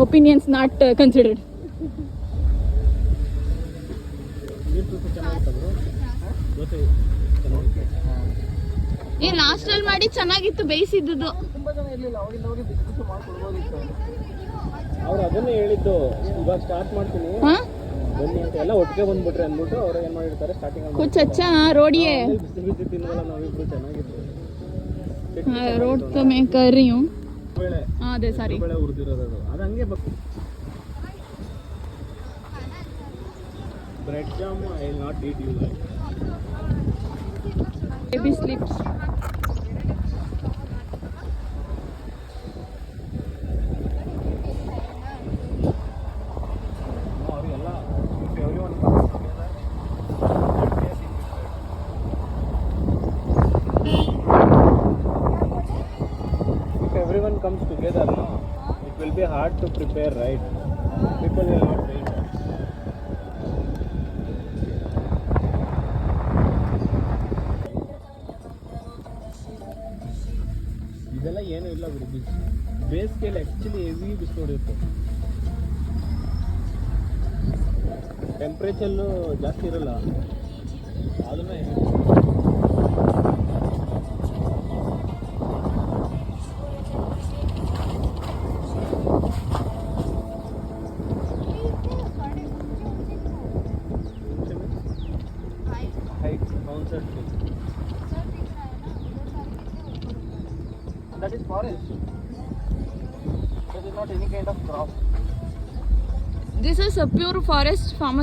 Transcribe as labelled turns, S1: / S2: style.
S1: Opinions not considered. ಏ last ಅಲ್ಲಿ ಮಾಡಿ ಚೆನ್ನಾಗಿತ್ತು ಬೇಯಿಸಿದ್ದು.
S2: ತುಂಬಾ ಜನ ಇರ್ಲಿಲ್ಲ ಅವಾಗಿಂದ ಅವಾಗ ಬಿಸ್ನೆಸ್ ಮಾಡ್ಕೊಡ್ಬೋದಿತ್ತು.
S3: ಅವ್ರು ಅದನ್ನೇ ಹೇಳಿದ್ದು, ಇವಾಗ ಸ್ಟಾರ್ಟ್ ಮಾಡ್ತೀನಿ ಬನ್ನಿ ಅಂತ. ಎಲ್ಲ ಒಟ್ಟಿಗೆ ಬಂದ್ಬಿಟ್ರೆ ಅಂದ್ಬಿಟ್ಟು ಅವ್ರು ಏನ್ ಮಾಡಿರ್ತಾರೆ ಸ್ಟಾರ್ಟಿಂಗ್
S1: ಕುछ अच्छा रोडिए
S3: ಬಿಸಿ ಬಿಸಿ ತಿನ್ವಲ್ಲ ನಾವಿಬ್ರು ಚೆನ್ನಾಗಿತ್ತು.
S1: रोड तो मैं कर रही हूँ.
S3: ಬೇಳೆ
S1: हाँ अದೇ सारी
S3: ಬೇಳೆ ಹುರಿದಿರೋದು ಅದು ಹಂಗೆ bread jam I will not eat you like.
S1: baby sleeps.
S3: ಅವರಿಗೆಲ್ಲ everyone if everyone comes together, no, it will be hard to prepare, right? People will not wait. ಇದೆಲ್ಲ ಏನೂ ಇಲ್ಲ ಬಿಡಿ. ಬೇಸಿಗೆಯಲ್ಲಿ ಆ್ಯಕ್ಚುಲಿ ಹೆವಿ ಬಿಸಿಲು ಹೊಡೆಯುತ್ತೆ. ಟೆಂಪ್ರೇಚರ್ಲು ಜಾಸ್ತಿ ಇರಲ್ಲ ಅದನ್ನೇ.
S2: That is forest. That is not any kind of crop.
S1: This is a pure forest farmer.